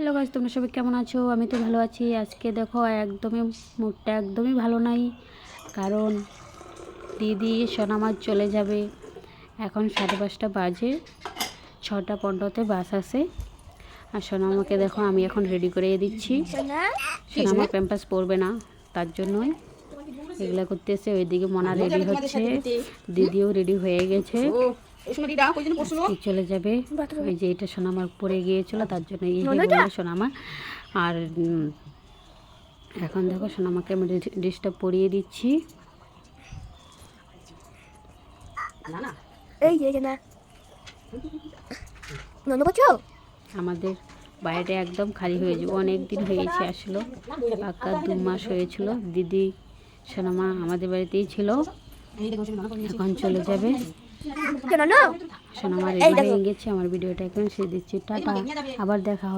Hello guys, তোমরা সবাই কেমন আছো? আমি তো ভালো আছি। আজকে দেখো একদমই মুডটা একদমই ভালো নাই, কারণ দিদি সোনামার চলে যাবে। এখন 5:30 বাজে, 6:15-তে বাস আসে। আর সোনামাকে দেখো আমি এখন রেডি করে দিচ্ছি। সোনামা প্যাম্পাস পরবে না, তার জন্যই এগুলো করতেছে। ওইদিকে মনা রেডি হচ্ছে, দিদিও রেডি হয়ে গেছে, চলে যাবে। ওই যে এটা সোনামার পরে গিয়েছিল, তার জন্য এই বললো সোনামা। আর এখন দেখো সোনামাকে আমি ড্রেসটা পরিয়ে দিচ্ছি। আমাদের বাইরে একদম খালি হয়ে যাবে, অনেক দিন হয়েছে আসলো, পাক্কা 2 মাস হয়েছিল। দিদি সোনামা আমাদের বাড়িতেই ছিল, এখন চলে যাবে। সোনামা রেডি হয়ে গেছে। আমার ভিডিওটা এখন শেষ দিচ্ছি, টাটা, আবার দেখা হবে।